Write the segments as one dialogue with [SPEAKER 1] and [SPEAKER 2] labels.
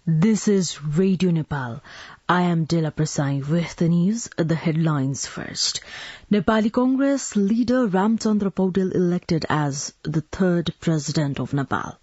[SPEAKER 1] This is Radio Nepal. I am Dela Prasai with the news. The headlines first. Nepali Congress leader Ramchandra Paudel elected as the third president of Nepal.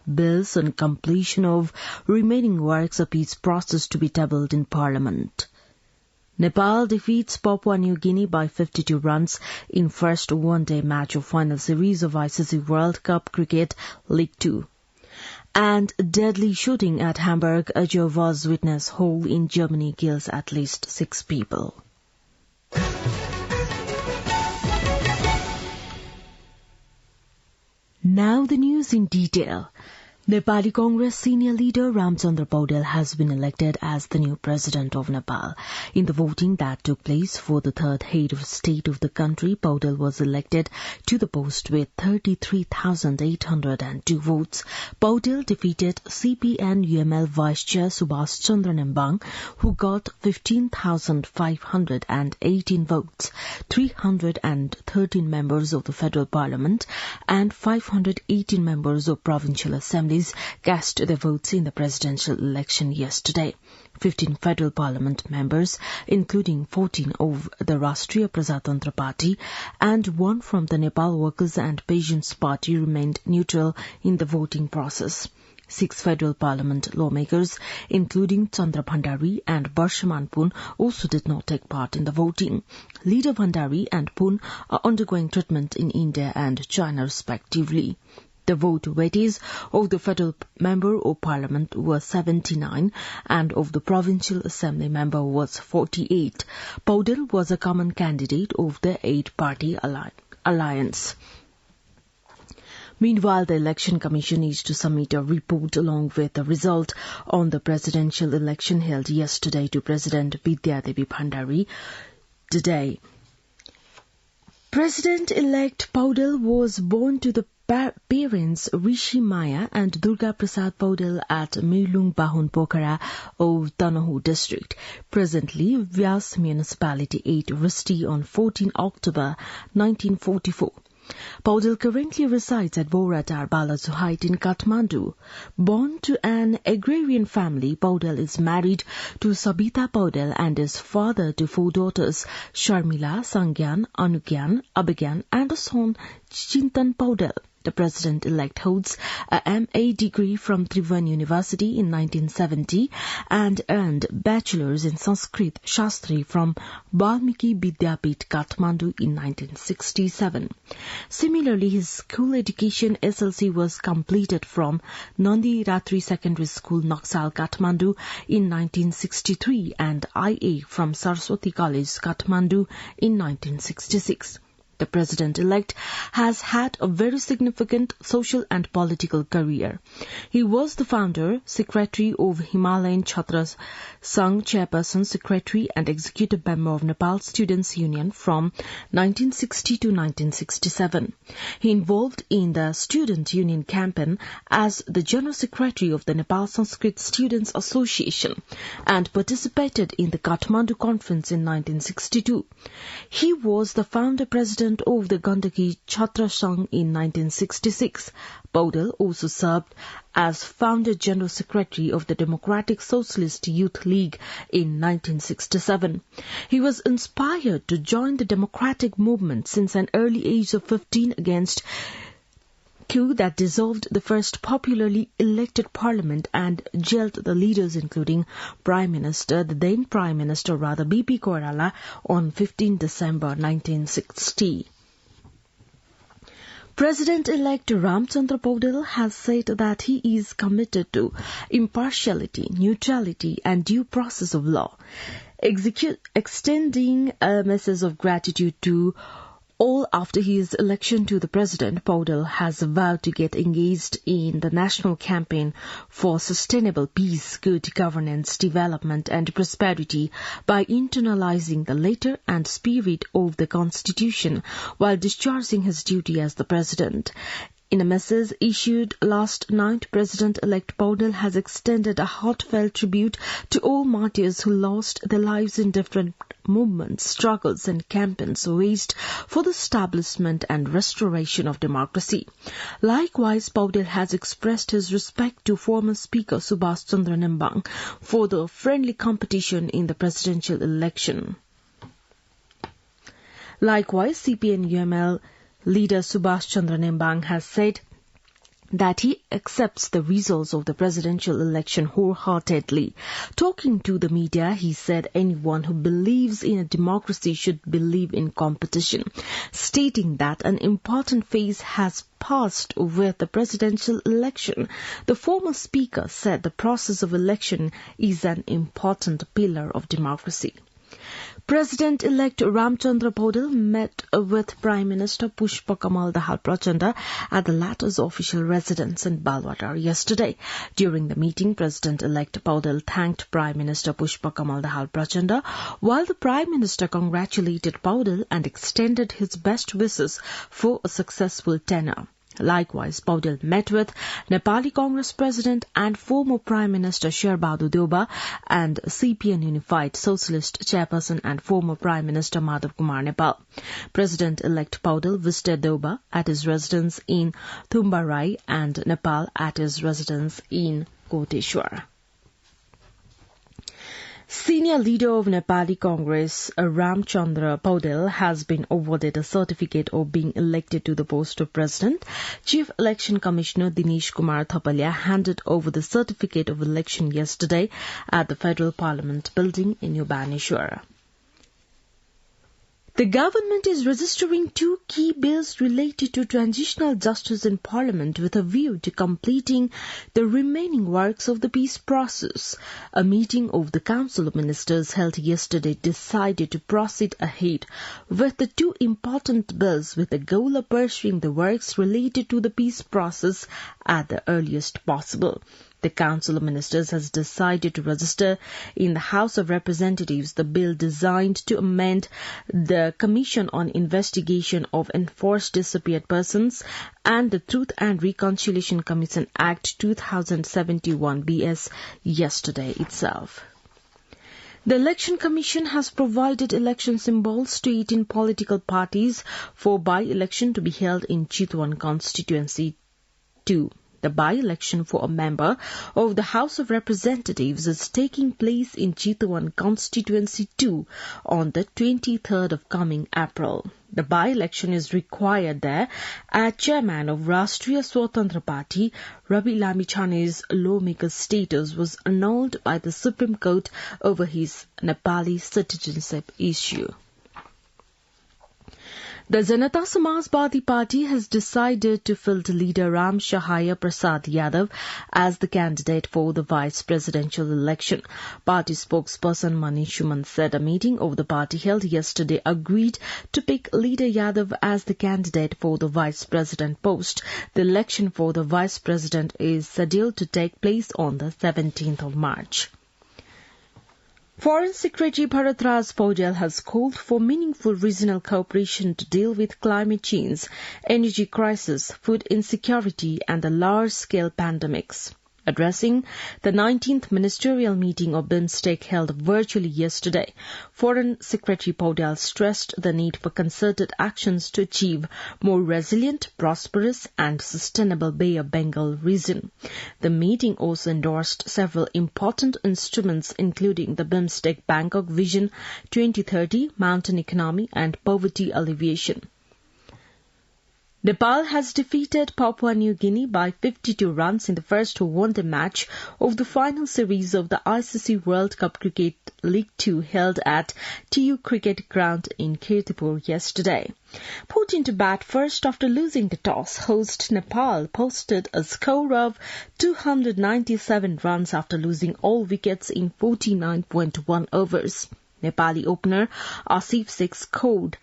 [SPEAKER 1] Bills on completion of remaining works of peace process to be tabled in Parliament. Nepal defeats Papua New Guinea by 52 runs in first one-day match of final series of ICC World Cup Cricket League 2. And deadly shooting at Hamburg, a Jehovah's Witness hole in Germany kills at least 6 people. Now the news in detail. Nepali Congress senior leader Ramchandra Paudel has been elected as the new president of Nepal. In the voting that took place for the third head of state of the country, Paudel was elected to the post with 33,802 votes. Paudel defeated CPN-UML Vice Chair Subhash Chandra Nembang, who got 15,518 votes. 313 members of the federal parliament and 518 members of provincial assemblies cast their votes in the presidential election yesterday. 15 federal parliament members, including 14 of the Rashtriya Prajatantra Party and 1 from the Nepal Workers and Patients Party, remained neutral in the voting process. 6 federal parliament lawmakers, including Chandra Bhandari and Barshaman Pun, also did not take part in the voting. Leader Bhandari and Pun are undergoing treatment in India and China, respectively. The vote weightage of the federal member of parliament was 79 and of the provincial assembly member was 48. Paudel was a common candidate of the 8-party alliance. Meanwhile, the Election Commission is to submit a report along with the result on the presidential election held yesterday to President Bidya Devi Bhandari today. President-elect Paudel was born to the parents Rishi Maya and Durga Prasad Paudel at Mirlung Bahun Pokhara of Tanohu district. Presently, Vyas municipality ate Risti on 14 October 1944. Paudel currently resides at Boratar Balazu Height in Kathmandu. Born to an agrarian family, Paudel is married to Sabita Paudel and is father to 4 daughters, Sharmila, Sangyan, Anugyan, Abhigyan, and a son, Chintan Paudel. The president-elect holds a MA degree from Tribhuvan University in 1970 and earned bachelor's in Sanskrit Shastri from Valmiki Vidyapith, Kathmandu in 1967. Similarly, his school education SLC was completed from Nandi Ratri Secondary School, Naxal, Kathmandu in 1963 and IA from Saraswati College, Kathmandu in 1966. The president-elect has had a very significant social and political career. He was the founder, secretary of Himalayan Chhatra Sangh, chairperson, secretary and executive member of Nepal Students' Union from 1960 to 1967. He involved in the Student Union campaign as the general secretary of the Nepal Sanskrit Students' Association and participated in the Kathmandu Conference in 1962. He was the founder president of the Gandaki Chhatra Sangh in 1966. Paudel also served as founder general secretary of the Democratic Socialist Youth League in 1967. He was inspired to join the democratic movement since an early age of 15 against coup that dissolved the first popularly elected parliament and jailed the leaders including the then Prime Minister B.P. Koirala on 15 December 1960. President-elect Ramchandra Paudel has said that he is committed to impartiality, neutrality and due process of law, extending a message of gratitude to all after his election to the president. Paudel has vowed to get engaged in the national campaign for sustainable peace, good governance, development and prosperity by internalizing the letter and spirit of the Constitution while discharging his duty as the president. In a message issued last night, President-elect Paudel has extended a heartfelt tribute to all martyrs who lost their lives in different movements, struggles and campaigns waged for the establishment and restoration of democracy. Likewise, Paudel has expressed his respect to former Speaker Subhash Chandra Nembang for the friendly competition in the presidential election. Likewise, CPN-UML leader Subhash Chandra Nembang has said that he accepts the results of the presidential election wholeheartedly. Talking to the media, he said anyone who believes in a democracy should believe in competition, stating that an important phase has passed with the presidential election. The former speaker said the process of election is an important pillar of democracy. President-elect Ramchandra Paudel met with Prime Minister Pushpa Kamal Dahal Prachanda at the latter's official residence in Balwadar yesterday. During the meeting, President-elect Paudel thanked Prime Minister Pushpa Kamal Dahal Prachanda, while the Prime Minister congratulated Paudel and extended his best wishes for a successful tenure. Likewise, Paudel met with Nepali Congress President and former Prime Minister Sherbadu Deoba and CPN Unified Socialist Chairperson and former Prime Minister Madhav Kumar Nepal. President-elect Paudel visited Deoba at his residence in Thumbarai and Nepal at his residence in Koteshwar. Senior leader of Nepali Congress, Ramchandra Paudel, has been awarded a certificate of being elected to the post of president. Chief Election Commissioner Dinesh Kumar Thapalia handed over the certificate of election yesterday at the Federal Parliament building in Bhubaneswar. The government is registering 2 key bills related to transitional justice in Parliament with a view to completing the remaining works of the peace process. A meeting of the Council of Ministers held yesterday decided to proceed ahead with the 2 important bills with the goal of pursuing the works related to the peace process at the earliest possible. The Council of Ministers has decided to register in the House of Representatives the bill designed to amend the Commission on Investigation of Enforced Disappeared Persons and the Truth and Reconciliation Commission Act 2071 BS yesterday itself. The Election Commission has provided election symbols to 18 political parties for by-election to be held in Chitwan Constituency 2. The by-election for a member of the House of Representatives is taking place in Chitwan Constituency 2 on the 23rd of coming April. The by-election is required there as chairman of Rashtriya Swatantra Party, Ravi Lamichane's lawmaker status was annulled by the Supreme Court over his Nepali citizenship issue. The Janata Samajwadi Party has decided to field leader Ram Shahaya Prasad Yadav as the candidate for the vice presidential election. Party spokesperson Manish Shuman said a meeting of the party held yesterday agreed to pick leader Yadav as the candidate for the vice president post. The election for the vice president is scheduled to take place on the 17th of March. Foreign Secretary Bharat Raj Paudel has called for meaningful regional cooperation to deal with climate change, energy crisis, food insecurity and the large-scale pandemics. Addressing the 19th ministerial meeting of BIMSTEC held virtually yesterday, Foreign Secretary Paudel stressed the need for concerted actions to achieve more resilient, prosperous and sustainable Bay of Bengal region. The meeting also endorsed several important instruments including the BIMSTEC Bangkok Vision 2030, mountain economy and poverty alleviation. Nepal has defeated Papua New Guinea by 52 runs in the first one-day match of the final series of the ICC World Cup Cricket League 2 held at TU Cricket Ground in Kirtipur yesterday. Put into bat first after losing the toss, host Nepal posted a score of 297 runs after losing all wickets in 49.1 overs. Nepali opener Asif Sheikh scored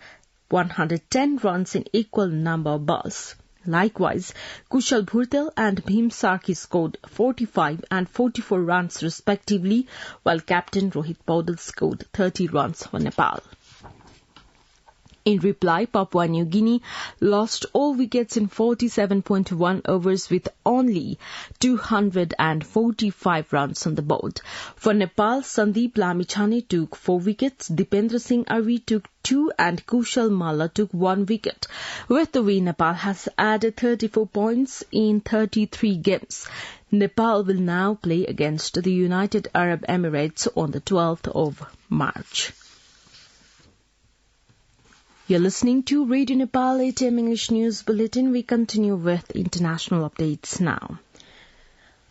[SPEAKER 1] 110 runs in equal number of balls. Likewise, Kushal Bhurtel and Bhim Sarki scored 45 and 44 runs respectively, while captain Rohit Paudel scored 30 runs for Nepal. In reply, Papua New Guinea lost all wickets in 47.1 overs with only 245 runs on the board. For Nepal, Sandeep Lamichhane took 4 wickets, Dipendra Singh Arvi took 2 and Kushal Malla took 1 wicket. With the win, Nepal has added 34 points in 33 games. Nepal will now play against the United Arab Emirates on the 12th of March. You're listening to Radio Nepal 8 AM English News Bulletin. We continue with international updates now.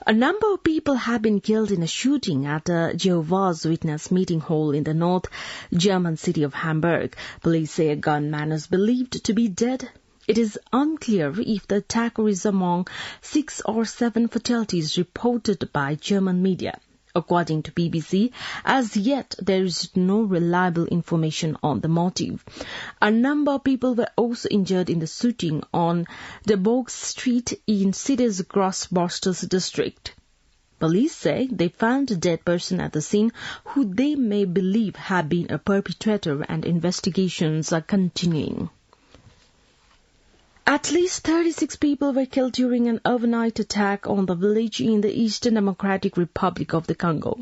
[SPEAKER 1] A number of people have been killed in a shooting at a Jehovah's Witness meeting hall in the North German city of Hamburg. Police say a gunman is believed to be dead. It is unclear if the attacker is among 6 or 7 fatalities reported by German media. According to BBC, as yet there is no reliable information on the motive. A number of people were also injured in the shooting on the Bourg Street in city's Grossborsters district. Police say they found a dead person at the scene who they may believe had been a perpetrator, and investigations are continuing. At least 36 people were killed during an overnight attack on the village in the Eastern Democratic Republic of the Congo.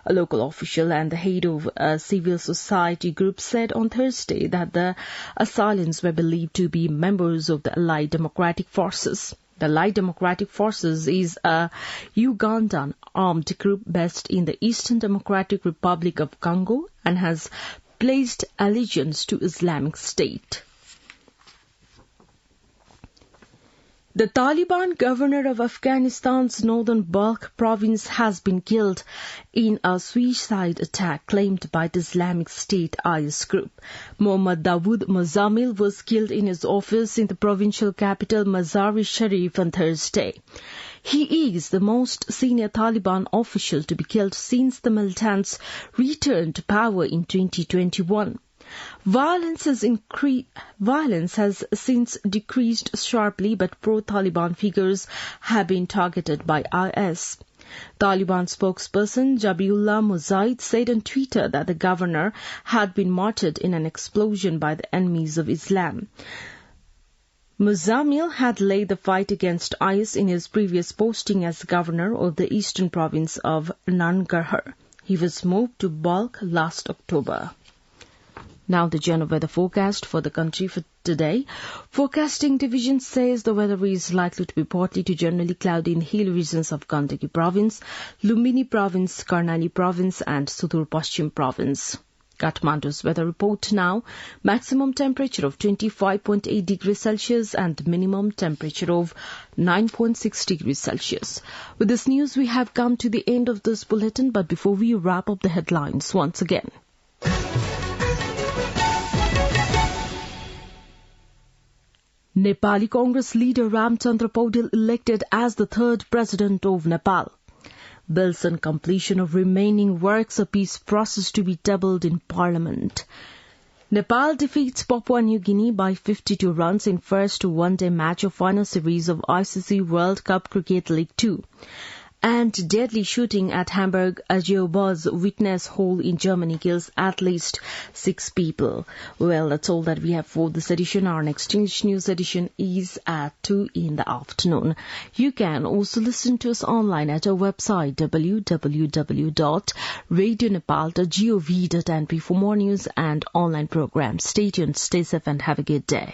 [SPEAKER 1] A local official and the head of a civil society group said on Thursday that the assailants were believed to be members of the Allied Democratic Forces. The Allied Democratic Forces is a Ugandan armed group based in the Eastern Democratic Republic of Congo and has pledged allegiance to Islamic State. The Taliban governor of Afghanistan's northern Balkh province has been killed in a suicide attack claimed by the Islamic State IS group. Mohammad Dawood Muzamil was killed in his office in the provincial capital Mazar-e-Sharif on Thursday. He is the most senior Taliban official to be killed since the militants returned to power in 2021. Violence has since decreased sharply, but pro-Taliban figures have been targeted by IS. Taliban spokesperson Zabiullah Mujahid said on Twitter that the governor had been martyred in an explosion by the enemies of Islam. Muzamil had led the fight against IS in his previous posting as governor of the eastern province of Nangarhar. He was moved to Balkh last October. Now the general weather forecast for the country for today. Forecasting division says the weather is likely to be partly to generally cloudy in the hilly regions of Gandaki province, Lumbini province, Karnali province and Sudur Paschim province. Kathmandu's weather report now. Maximum temperature of 25.8 degrees Celsius and minimum temperature of 9.6 degrees Celsius. With this news, we have come to the end of this bulletin, but before we wrap up the headlines once again. Nepali Congress leader Ramchandra Paudel elected as the 3rd president of Nepal. Bills on completion of remaining works of peace process to be tabled in Parliament. Nepal defeats Papua New Guinea by 52 runs in first one-day match of final series of ICC World Cup Cricket League 2. And deadly shooting at Hamburg, a Jehovah's Witness hall in Germany kills at least 6 people. Well, that's all that we have for this edition. Our next English news edition is at 2 in the afternoon. You can also listen to us online at our website www.radionepal.gov.np for more news and online programs. Stay tuned, stay safe and have a good day.